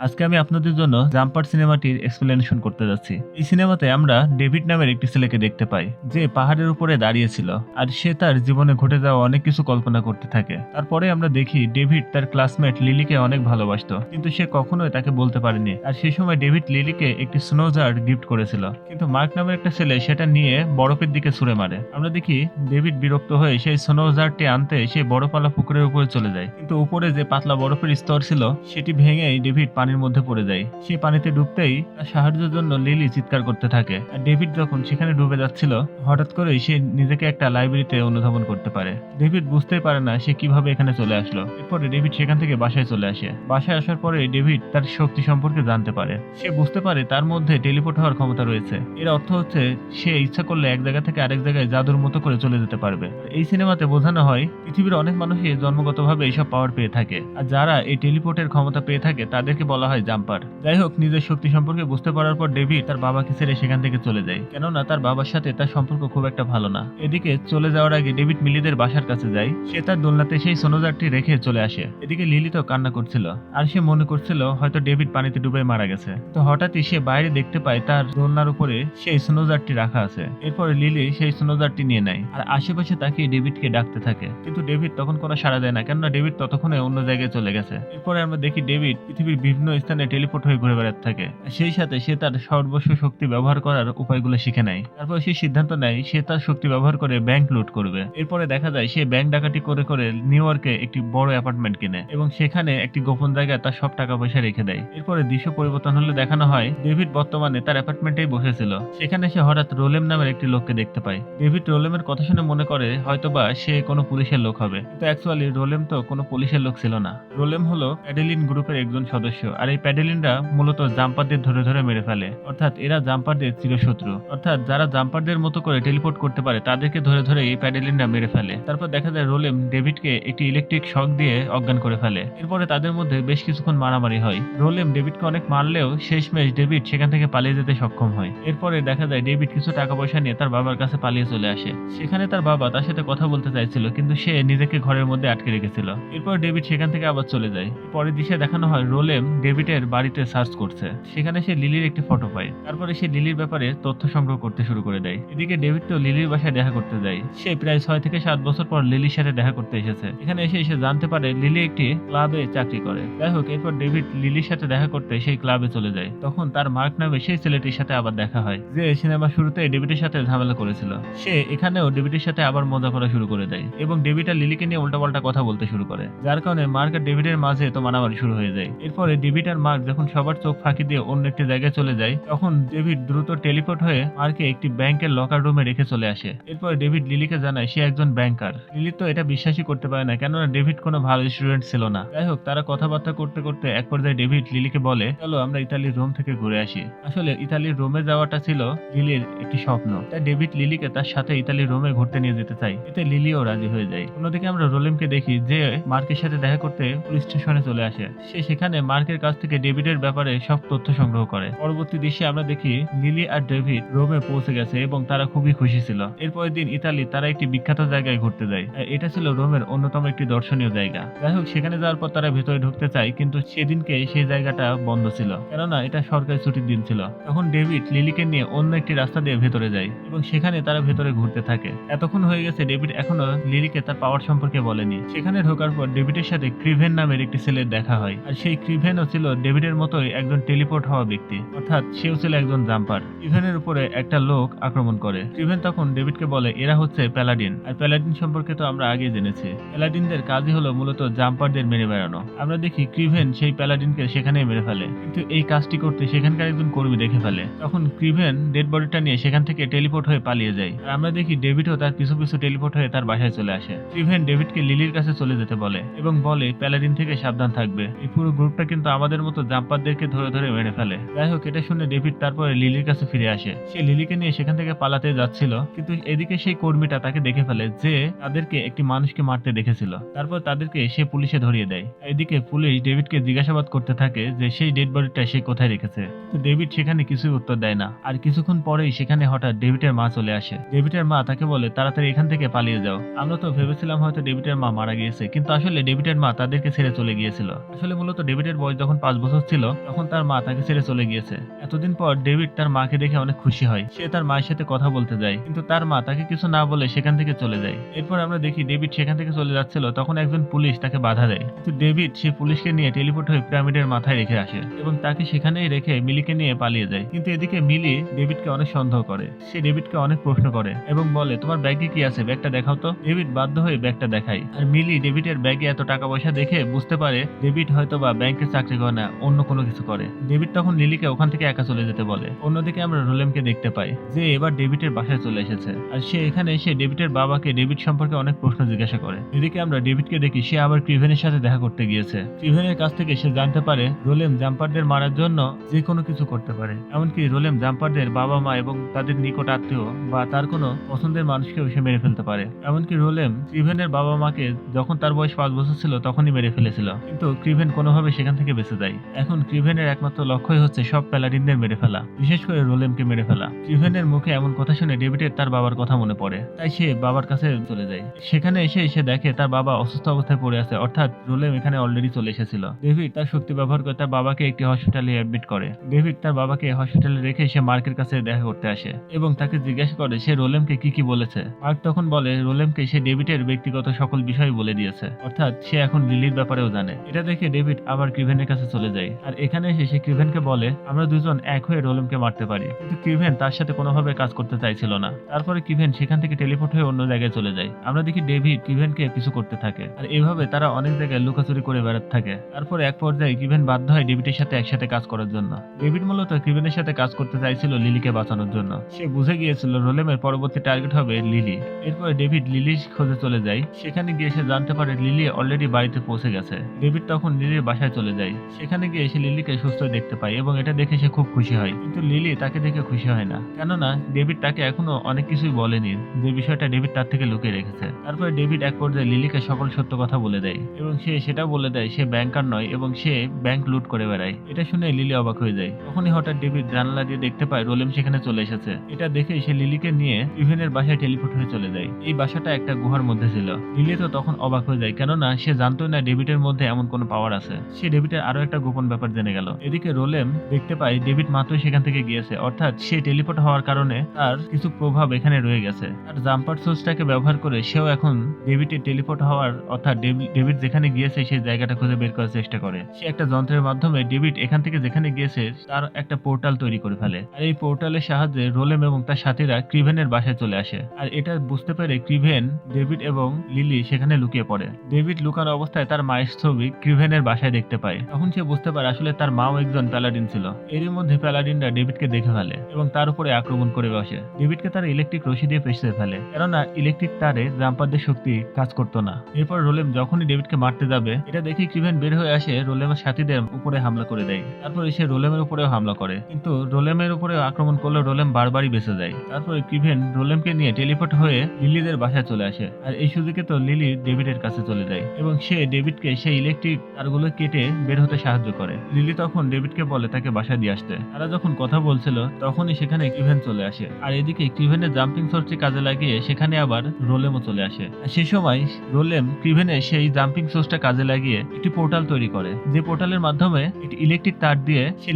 আজকে আমি আপনাদের জন্য জাম্পার সিনেমাটির এক্সপ্লেনেশন করতে যাচ্ছি। এই সিনেমাতে আমরা ডেভিড নামের একটি ছেলেকে দেখতে পাই, যে পাহাড়ের উপরে দাঁড়িয়েছিল আর সে তার জীবনে ঘটে যাওয়া অনেক কিছু কল্পনা করতে থাকে। তারপরে আমরা দেখি ডেভিড তার ক্লাসমেট লিলিকে অনেক ভালোবাসতো, কিন্তু সে কখনোই তাকে বলতে পারেনি। আর সেই সময় ডেভিড লিলিকে একটি স্নো জার গিফট করেছিল, কিন্তু মার্ক নামের একটা ছেলে সেটা নিয়ে বরফের দিকে ছুঁড়ে মারে। আমরা দেখি ডেভিড বিরক্ত হয়ে সেই স্নো জারটি আনতে সে বরফওয়ালা পুকুরের উপরে চলে যায়, কিন্তু উপরে যে পাতলা বরফের স্তর ছিল সেটি ভেঙেই ডেভিড পানির মধ্যে পড়ে যায়। সে পানিতে ডুবতেই তার সাহায্যের জন্য লিলি চিৎকার করতে থাকে। আর ডেভিড যখন সেখানে ডুবে যাচ্ছিল, হঠাৎ করেই সে নিজেকে একটা লাইব্রেরিতে অনুধাবন করতে পারে। ডেভিড বুঝতেই পারে না সে কিভাবে এখানে চলে আসলো। এরপরে ডেভিড সেখান থেকে বাসায় চলে আসে। বাসায় আসার পরে ডেভিড তার শক্তি সম্পর্কে জানতে পারে। সে বুঝতে পারে তার মধ্যে টেলিপোর্ট হওয়ার ক্ষমতা রয়েছে। এর অর্থ হচ্ছে সে ইচ্ছা করলে এক জায়গা থেকে আরেক জায়গায় জাদুর মতো করে চলে যেতে পারবে। এই সিনেমাতে বোঝানো হয় পৃথিবীর অনেক মানুষই জন্মগতভাবে এইসব পাওয়ার পেয়ে থাকে, আর যারা এই টেলিপোর্টের ক্ষমতা পেয়ে থাকে তাদেরকে বলা হয় জাম্পার। যাই হোক, নিজের শক্তি সম্পর্কে বুঝতে পারার পর ডেভিড তার বাবাকে ছেড়ে সেখান থেকে চলে যায়, কেননা তার বাবার সাথে তার সম্পর্ক খুব একটা ভালো না। এদিকে চলে যাওয়ার আগে ডেভিড মিলিদের বাসার কাছে যায়। সে তার দোলনাতে সেই সোনোজারটি রেখে চলে আসে। এদিকে লিলি তো কান্না করছিল, আর সে মনে করছিল হয়তো ডেভিড পানিতে ডুবে মারা গেছে। তো হঠাৎই সে বাইরে দেখতে পায় তার দোলনার উপরে সেই সোনোজারটি রাখা আছে। এরপরে লিলি সেই সোনোজারটি নিয়ে নেয় আর আশেপাশে তাকিয়ে ডেভিডকে ডাকতে থাকে, কিন্তু ডেভিড তখন কোনো সাড়া দেয় না, কেননা ডেভিড ততক্ষণে অন্য জায়গায় চলে গেছে। এরপরে আমরা দেখি ডেভিড পৃথিবীর বিভিন্ন স্থানে টেলিপোর্ট হয়ে ঘুরে বেড়াতে থাকে। সেই সাথে সে তার সর্বস্ব শক্তি ব্যবহার করার উপায়গুলো শিখে নেয়। তারপর সে সিদ্ধান্ত নেয় সে তার শক্তি ব্যবহার করে ব্যাংক লুট করবে। এরপরে দেখা যায় সে ব্যাংক ডাকাতি করে করে নিউ ইয়র্কে একটি বড় অ্যাপার্টমেন্ট কিনে এবং সেখানে একটি গোপন জায়গায় তার সব টাকা পয়সা রেখে দেয়। এরপরে দৃশ্য পরিবর্তন হলে দেখানো হয় ডেভিড বর্তমানে তার অ্যাপার্টমেন্টেই বসেছিল। সেখানে সে হঠাৎ রোলেম নামের একটি লোককে দেখতে পায়। ডেভিড রোলেমের কথা শুনে মনে করে হয়তোবা সে কোনো পুলিশের লোক হবে, কিন্তু অ্যাকচুয়ালি রোলেম তো কোনো পুলিশের লোক ছিল না। রোলেম হলো প্যাডেলিন গ্রুপের একজন সদস্য, আর এই প্যাডেলিনরা মূলত জাম্পারদের ধরে ধরে মেরে ফেলে। অর্থাৎ এরা জাম্পারদের চিরশত্রু। অর্থাৎ যারা জাম্পারদের মতো করে টেলিপোর্ট করতে পারে তাদেরকে ধরে ধরে এই প্যাডেলিনরা মেরে ফেলে। তারপর দেখা যায় রোলেম ডেভিডকে একটি ইলেকট্রিক শক দিয়ে অজ্ঞান করে ফেলে। এরপরে তাদের মধ্যে বেশ কিছুক্ষণ মারামারি হয়। রোলেম ডেভিডকে অনেক মারলেও শেষমেশ ডেভিড সেখান থেকে পালিয়ে যেতে সক্ষম হয়। এরপরে দেখা যায় ডেভিড কিছু টাকা পয়সা নিয়ে তার বাবার কাছে পালিয়ে চলে আসে। সেখানে তার বাবা তার সাথে কথা বলতে চাইছিল, কিন্তু সে নিজেকে ঘরের মধ্যে আটকে রেখেছিল। এরপর ডেভিড সেখান থেকে আবার চলে যায়। পরের দিশে দেখানো হয় রোলেম ডেভিডের বাড়িতে সার্চ করছে। সেখানে সে লিলির একটি ফটো পায়। তারপরে সে লিলির ব্যাপারে তথ্য সংগ্রহ করতে শুরু করে দেয়। এদিকে ডেভিড তো লিলির বাসায় দেখা করতে যায়। সে প্রায় 6 থেকে 7 বছর পর লিলির সাথে দেখা করতে এসেছে। এখানে এসে সে জানতে পারে লিলি একটি ক্লাবে চাকরি করে। যাই হোক, এরপর ডেভিড লিলির সাথে দেখা করতে সেই ক্লাবে চলে যায়। তখন তার মার্ক নামে সেই ছেলেটির সাথে আবার দেখা হয়, যে সিনেমা শুরুতে ডেভিডের সাথে ঝামেলা করেছিল। সে এখানেও ডেভিডের সাথে আবার মজা করা শুরু করে দেয় এবং ডেভিড আর লিলিকে নিয়ে উল্টাপাল্টা কথা বলতে শুরু করে, যার কারণে মার্ক আর ডেভিডের মাঝে তো মারামারি শুরু হয়ে যায়। এরপরে ডেভিড আর মার্ক যখন সবার চোখ ফাঁকি দিয়ে অন্য একটি জায়গায় চলে যায়, তখন ডেভিড দ্রুত টেলিপোর্ট হয়ে মার্কে একটি ব্যাংকের লকার রুমে রেখে চলে আসে। এরপর ডেভিড লিলিকে জানায় সে একজন ব্যাংকার। লিলি তো এটা বিশ্বাসই করতে পারে না, কেননা ডেভিড কোনো ভালো স্টুডেন্ট ছিল না। যাই হোক, তারা কথাবার্তা করতে করতে এক পর্যায়ে ডেভিড লিলিকে বলে চলো আমরা ইতালির রোম থেকে ঘুরে আসি। আসলে ইতালির রোমে যাওয়াটা ছিল লিলির একটি স্বপ্ন, তাই ডেভিড লিলিকে তার সাথে ইতালির রোমে ঘুরতে নিয়ে যেতে চায়। এতে লিলিও রাজি হয়ে যায়। অন্যদিকে আমরা রোলেমকে দেখি যে মার্কের সাথে দেখা করতে পুলিশ স্টেশনে চলে আসে। সে সেখানে মার্কের কাছ থেকে ডেভিডের ব্যাপারে সব তথ্য সংগ্রহ করে। পরবর্তী দৃশ্যে আমরা দেখি লিলি আর ডেভিড রোমে পৌঁছে গেছে এবং তারা খুবই খুশি ছিল। এরপরের দিন ইতালি তারা একটি বিখ্যাত জায়গায় ঘুরতে যায়। এটা ছিল রোমের অন্যতম একটি দর্শনীয় জায়গা। যাই হোক, সেখানে যাওয়ার পর তারা ভেতরে ঢুকতে চায়, কিন্তু সেদিনকে সেই জায়গাটা বন্ধ ছিল, কেননা এটা সরকারি ছুটির দিন ছিল। তখন ডেভিড লিলিকে নিয়ে অন্য একটি রাস্তা দিয়ে ভেতরে যায় এবং সেখানে তারা ভেতরে ঘুরতে থাকে। এতক্ষণ হয়ে গেছে ডেভিড এখনো লিলিকে তার পাওয়ার সম্পর্কে বলেনি। সেখানে ঢোকার পর ডেভিডের সাথে ক্রিভেন নামের একটি ছেলের দেখা হয়, আর সেই ক্রিভেনও ছিল ডেভিডের মতোই একজন টেলিপোর্ট হওয়া ব্যক্তি, অর্থাৎ সেও ছিল একজন জাম্পার। ক্রিভেনের উপরে একটা লোক আক্রমণ করে। ক্রিভেন তখন ডেভিডকে বলে এরা হচ্ছে প্যালাডিন, আর প্যালাডিন সম্পর্কে তো আমরা আগে জেনেছি। প্যালাডিনদের কাজই হলো মূলত জাম্পারদের মেরে বেড়ানো। আমরা দেখি ক্রিভেন সেই প্যালাডিনকে সেখানেই মেরে ফেলে, কিন্তু এই কাজটি করতে সেখানকার একজন কর্মী দেখে ফেলে। তখন ক্রিভেন ডেড বডিটা নিয়ে সেখান থেকে টেলিপোর্ট হয়ে পালিয়ে যায়। আর আমরা দেখি ডেভিডও তার পিছু পিছু টেলিপোর্ট হয়ে তার বাসায় চলে আসে। ক্রিভেন ডেভিডকে লিলির কাছে চলে যেতে বলে এবং বলে প্যালাডিন থেকে সাবধান থাকবে। এই পুরো গ্রুপটা কিন্তু আমাদের মতো জাম্পারদেরকে ধরে ধরে মেরে ফেলে। যাই হোক, এটা শুনে ডেভিড তারপরে লিলির কাছে ফিরে আসে। সে লিলিকে নিয়ে সেখান থেকে পালাতে যাচ্ছিল, কিন্তু এদিকে সেই কর্মীটা তাকে দেখে ফেলে যে তাদেরকে একটি মানুষকে মারতে দেখেছিল। তারপর তাদেরকে সে পুলিশে ধরিয়ে দেয়। এদিকে পুলিশ ডেভিডকে জিজ্ঞাসাবাদ করতে থাকে যে সেই ডেড বডিটা সে কোথায় রেখেছে। তো ডেভিড সেখানে কিছুই উত্তর দেয় না। আর কিছুক্ষণ পরেই সেখানে হঠাৎ ডেভিডের মা চলে আসে। ডেভিডের মা তাকে বলে তাড়াতাড়ি এখান থেকে পালিয়ে যাও। আমরা তো ভেবেছিলাম হয়তো ডেভিডের মা মারা গিয়েছে, কিন্তু আসলে ডেভিডের মা তাদেরকে ছেড়ে চলে গিয়েছিল। আসলে মূলত ডেভিডের বয়স যখন যখন 5 বছর ছিল তখন তার মা তাকে ছেড়ে চলে গিয়েছে। এতদিন পর ডেভিড তার মাকে দেখে অনেক খুশি হয়। সে তার মায়ের সাথে কথা বলতে যায়, কিন্তু তার মা তাকে কিছু না বলে সেখান থেকে চলে যায়। এরপর আমরা দেখি ডেভিড সেখান থেকে চলে যাচ্ছিল, তখন একজন পুলিশ তাকে বাধা দেয়, কিন্তু ডেভিড সেই পুলিশকে নিয়ে টেলিপোর্ট হয়ে পিরামিডের মাথায় রেখে আসে এবং তাকে সেখানেই রেখে মিলিকে নিয়ে পালিয়ে যায়। কিন্তু এদিকে মিলি ডেভিডকে অনেক সন্দেহ করে। সে ডেভিডকে অনেক প্রশ্ন করে এবং বলে, তোমার ব্যাগে কি আছে, ব্যাগটা দেখাও তো। ডেভিড বাধ্য হয়ে ব্যাগটা দেখায়, আর মিলি ডেভিডের ব্যাগে এত টাকা পয়সা দেখে বুঝতে পারে ডেভিড হয়তো বা ব্যাংকে চাকরি করে না, অন্য কোনো কিছু করে। ডেভিড তখন লিলিকে ওখান থেকে একা চলে যেতে বলে। অন্যদিকে আমরা রোলেমকে দেখতে পাই যে এবার ডেভিডের বাসায় চলে এসেছে, আর সে এখানে এসে ডেভিডের বাবাকে ডেভিড সম্পর্কে অনেক প্রশ্ন জিজ্ঞাসা করে। এদিকে আমরা ডেভিডকে দেখি সে আবার ক্রিভেনের সাথে দেখা করতে গিয়েছে। ক্রিভেনের কাছ থেকে সে জানতে পারে রোলেম জাম্পারদের মারার জন্য যে কোনো কিছু করতে পারে, এমনকি রোলেম জাম্পারদের বাবা মা এবং তাদের নিকট আত্মীয় বা তার কোনো পছন্দের মানুষকেও সে মেরে ফেলতে পারে। এমনকি রোলেম ক্রিভেনের বাবা মাকে যখন তার বয়স 5 বছর ছিল তখনই মেরে ফেলেছিল, কিন্তু ক্রিভেন কোনোভাবে সেখান থেকে বেঁচে যায়। এখন ক্রিভেনের একমাত্র লক্ষ্যই হচ্ছে সব প্যালাডিনদের মেরে ফেলা, বিশেষ করে রোলেমকে মেরে ফেলা। ক্রিভেনের মুখে এমন কথা শুনে ডেভিডের তার বাবার কথা মনে পড়ে, তাই সে বাবার কাছে চলে যায়। সেখানে এসে সে দেখে তার বাবা অসুস্থ অবস্থায় পড়ে আছে, অর্থাৎ রোলেম এখানে অলরেডি চলে এসেছিল। ডেভিড তার শক্তি ব্যবহার করে তার বাবাকে একটি হসপিটালে অ্যাডমিট করে। ডেভিড তার বাবাকে হসপিটালে রেখে সে মার্কের কাছে দেখা করতে আসে এবং তাকে জিজ্ঞাসা করে সে রোলেমকে কি কি বলেছে। মার্ক তখন বলে রোলেমকে সে ডেভিডের ব্যক্তিগত সকল বিষয় বলে দিয়েছে, অর্থাৎ সে এখন লিলির ব্যাপারেও জানে। এটা দেখে ডেভিড আবার ক্রিভেনের কাছে চলে যায়, আর এখানে এসে সে ক্রিভেনকে বলে আমরা দুজন এক হয়ে রোলেমকে মারতে পারি, কিন্তু ক্রিভেন তার সাথে কোনোভাবে কাজ করতে চাইছিল না। তারপরে ক্রিভেন সেখান থেকে টেলিপোর্ট হয়ে অন্য জায়গায় চলে যায়। আমরা দেখি ডেভিড ক্রিভেনকে পিছু করতে থাকে, আর এভাবে তারা অনেক জায়গায় লুকাচুরি করে বেড়াতে থাকে। তারপরে এক পর্যায়ে ক্রিভেন বাধ্য হয় ডেভিডের সাথে একসাথে কাজ করার জন্য। ডেভিড মূলত ক্রিভেনের সাথে কাজ করতে চাইছিল লিলিকে বাঁচানোর জন্য। সে বুঝে গিয়েছিল রোলেমের পরবর্তী টার্গেট হবে লিলি। এরপরে ডেভিড লিলির খোঁজে চলে যায়। সেখানে গিয়ে সে জানতে পারে লিলি অলরেডি বাড়িতে পৌঁছে গেছে। ডেভিড তখন লিলির বাসায় চলে যায়। সেখানে গিয়ে সে লিলিকে সুস্থ দেখতে পায় এবং এটা দেখে সে খুব খুশি হয়, কিন্তু লিলি তাকে দেখে খুশি হয় না, কেননা ডেভিড তাকে এখনো অনেক কিছুই বলেনি যে বিষয়টা ডেভিড তার থেকে লুকিয়ে রেখেছে। তারপরে ডেভিড এক পর্যায়ে লিলিকে সকল সত্য কথা বলে দেয় এবং সে সেটা বলে দেয় সে ব্যাংকার নয় এবং সে ব্যাংক লুট করে বেড়ায়। এটা শুনে লিলি অবাক হয়ে যায়। তখনই হঠাৎ ডেভিড জানালা দিয়ে দেখতে পায় রোলেম সেখানে চলে এসেছে। এটা দেখে সে লিলিকে নিয়ে ক্রিভেনের বাসায় টেলিপোর্ট হয়ে চলে যায়। এই বাসাটা একটা গুহার মধ্যে ছিল। লিলি তো তখন অবাক হয়ে যায়, কেননা সে জানতোই না ডেভিডের মধ্যে এমন কোনো পাওয়ার আছে। সে ডেভিডের আরো একটা গোপন ব্যাপার জেনে গেল। এদিকে রোলেম দেখতে পায় ডেভিড মাত্রই সেখান থেকে গিয়েছে, অর্থাৎ সে টেলিপোর্ট হওয়ার কারণে তার কিছু প্রভাব এখানে রয়ে গেছে। আর জাম্পার সোর্সটাকে ব্যবহার করে সেও এখন ডেভিডের টেলিপোর্ট হওয়ার অর্থাৎ ডেভিড যেখানে গিয়েছে সেই জায়গাটা খুঁজে বের করার চেষ্টা করে। সে একটা যন্ত্রের মাধ্যমে ডেভিড এখান থেকে যেখানে গিয়েছে তার একটা পোর্টাল তৈরি করে ফেলে, আর এই পোর্টালের সাহায্যে রোলেম এবং তার সাথীরা ক্রিভেনের বাসায় চলে আসে। আর এটা বুঝতে পেরে ক্রিভেন, ডেভিড এবং লিলি সেখানে লুকিয়ে পড়ে। ডেভিড লুকানো অবস্থায় তার মায়ের ছবি ক্রিভেনের বাসায় দেখতে পায়। তখন সে বুঝতে পারে আসলে তার মাও একজন প্যালাডিন ছিল। এরই মধ্যে প্যালাডিনরা ডেভিডকে দেখে ফেলে এবং তার উপরে আক্রমণ করে বসে। ডেভিডকে তারা ইলেকট্রিক রশি দিয়ে পেঁচে ফেলে, কেননা ইলেকট্রিক তারে জাম্পারদের শক্তি কাজ করতো না। এরপর রোলেম যখনই ডেভিডকে মারতে যাবে এটা দেখে ক্রিভেন বের হয়ে আসে রোলেমের সাথীদের উপরে হামলা করে দেয়। তারপর সে রোলেমের উপরেও হামলা করে, কিন্তু রোলেমের উপরে আক্রমণ করলে রোলেম বারবারই বেঁচে যায়। তারপরে ক্রিভেন রোলেমকে নিয়ে টেলিপোর্ট হয়ে লিলিদের বাসায় চলে আসে, আর এই সুযোগে তো লিলি ডেভিডের কাছে চলে যায় এবং সে ডেভিডকে সেই ইলেকট্রিক তারগুলো কেটে বের হতে সাহায্য করে। লিলি তখন ডেভিডকে বলে তাকে বাসায় দিয়ে আসতে। তারা যখন কথা বলছিল তখনই সেখানে ক্রিভেন চলে আসে, আর এদিকে ক্রিভেনের জাম্পিং সোর্সটি কাজে লাগিয়ে সেখানে আবার রোলেমও চলে আসে। আর সেই সময় রোলেম ক্রিভেনের সেই জাম্পিং সোর্সটা কাজে লাগিয়ে একটি পোর্টাল তৈরি করে, যে পোর্টালের মাধ্যমে একটি ইলেকট্রিক তার দিয়ে সে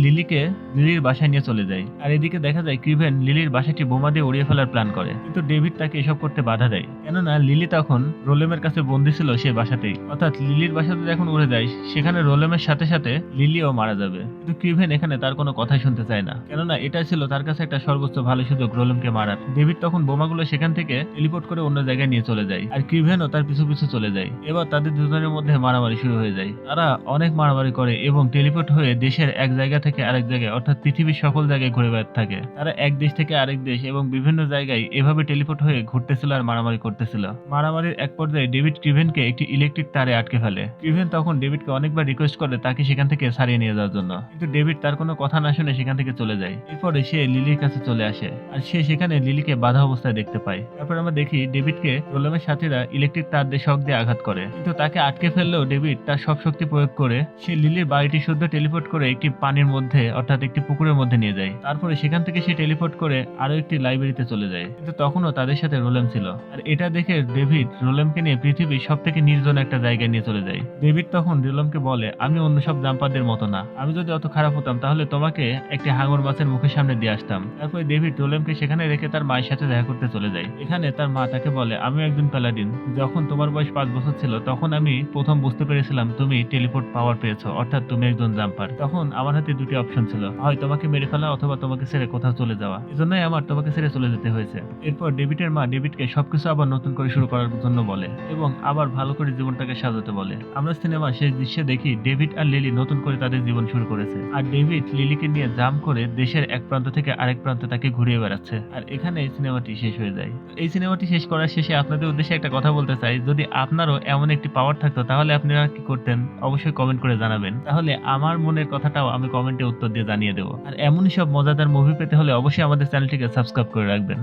লিলির বাসায় নিয়ে চলে যায়। আর এদিকে দেখা যায় ক্রিভেন লিলির বাসাটি বোমা দিয়ে উড়িয়ে ফেলার প্ল্যান করে, কিন্তু ডেভিড তাকে এসব করতে বাধা দেয়, কেননা লিলি তখন রোলেমের কাছে বন্দী ছিল সে বাসাতেই, অর্থাৎ লিলির বাসাতে যখন উড়ে যায় সেখানে রোলেমের সাথে সাথে লিলিও মারা যাবে। কিন্তু ক্রিভেন এখানে তার কোনো কথাই শুনতে চায় না, কেননা এটা ছিল তার কাছে একটা সর্বোচ্চ ভালো সুযোগ রোলেমকে মারার। ডেভিড তখন বোমাগুলো সেখান থেকে টেলিপোর্ট করে অন্য জায়গায় নিয়ে চলে যায়, আর ক্রিভেনও তার পিছু পিছু চলে যায়। এবার তাদের দুজনের মধ্যে মারামারি শুরু হয়ে যায়। তারা অনেক মারামারি করে এবং টেলিপোর্ট হয়ে দেশের এক জায়গা থেকে আরেক জায়গায় অর্থাৎ পৃথিবীর সকল জায়গায় ঘুরে বেড়াতে থাকে। তারা এক দেশ থেকে আরেক দেশ এবং বিভিন্ন জায়গায় এভাবে টেলিপোর্ট হয়ে ঘুরতেছিল আর মারামারি করতেছিল। মারামারির এক পর্যায়ে ডেভিড ক্রিভেনকে একটি ইলেকট্রিক তারে আটকে ফেলে। ক্রিভেন তখন ডেভিডকে অনেকবার রিকোয়েস্ট করে তাকে সেখান থেকে সারিয়ে নিয়ে যাওয়ার জন্য, কিন্তু ডেভিড তার কোনো কথা না শুনে সেখান থেকে চলে যায়। এরপরে সে লিলির কাছে চলে আসে, আর সে সেখানে লিলিকে বাধা অবস্থায় দেখতে পায়। তারপর আমরা দেখি ডেভিডকে রোলেমের সাথীরা ইলেকট্রিক তার দিয়ে শক দিয়ে আঘাত করে, কিন্তু তাকে আটকে ফেললেও ডেভিড তার সব শক্তি প্রয়োগ করে সে লিলির বাড়িটি শুদ্ধ টেলিপোর্ট করে একটি পানির মধ্যে অর্থাৎ একটি পুকুরের মধ্যে নিয়ে যায়। তারপরে সেখান থেকে সে টেলিপোর্ট করে আরো একটি লাইব্রেরিতে চলে যায়, কিন্তু তখনও তাদের সাথে রোলেম ছিল। আর এটা দেখে ডেভিড রোলেমকে নিয়ে পৃথিবীর সব থেকে নির্জন একটা জায়গায় নিয়ে চলে যায়। ডেভিড তখন রোলেমকে বলে আমি অন্য সব জাম্পারদের মতো না। আমি যদি অত খারাপ হতাম তাহলে তোমাকে একটি হাঙর মাছের মুখের সামনে দিয়ে আসতাম। তারপরে ডেভিড টোলেমকে সেখানে রেখে তার মায়ের সাথে দেখা করতে চলে যায়। এখানে তার মা তাকে বলে, আমি একজন প্যালাডিন। যখন তোমার বয়স 5 বছর ছিল তখন আমি প্রথম বুঝতে পেরেছিলাম তুমি টেলিপোর্ট পাওয়ার পেয়েছো, অর্থাৎ তুমি একজন জাম্পার। তখন আমার হাতে দুটি অপশন ছিল, হয় তোমাকে মেরে ফেলা অথবা তোমাকে ছেড়ে কোথাও চলে যাওয়া। এজন্যই আমার তোমাকে ছেড়ে চলে যেতে হয়েছে। এরপর ডেভিডের মা ডেভিডকে সবকিছু আবার নতুন করে শুরু করার জন্য বলে এবং আবার ভালো করে জীবনটাকে সাজাতে বলে। আমরা সিনেমার শেষ দৃশ্যে দেখি ডেভিড আর লিলি নতুন করে তাদের জীবন শুরু করেছে, আর ডেভিড লিলিকে নিয়ে জাম্প করে দেশের এক প্রান্ত থেকে আরেক প্রান্তে তাকে ঘুরিয়ে বেড়াচ্ছে। আর এখানে এই সিনেমাটি শেষ হয়ে যায়। এই সিনেমাটি শেষ করার শেষে আপনাদের উদ্দেশ্যে একটা কথা বলতে চাই, যদি আপনারও এমন একটি পাওয়ার থাকতো তাহলে আপনারা কি করতেন অবশ্যই কমেন্ট করে জানাবেন। তাহলে আমার মনের কথাটাও আমি কমেন্টে উত্তর দিয়ে জানিয়ে দেবো। আর এমনই সব মজাদার মুভি পেতে হলে অবশ্যই আমাদের চ্যানেলটিকে সাবস্ক্রাইব করে রাখবেন।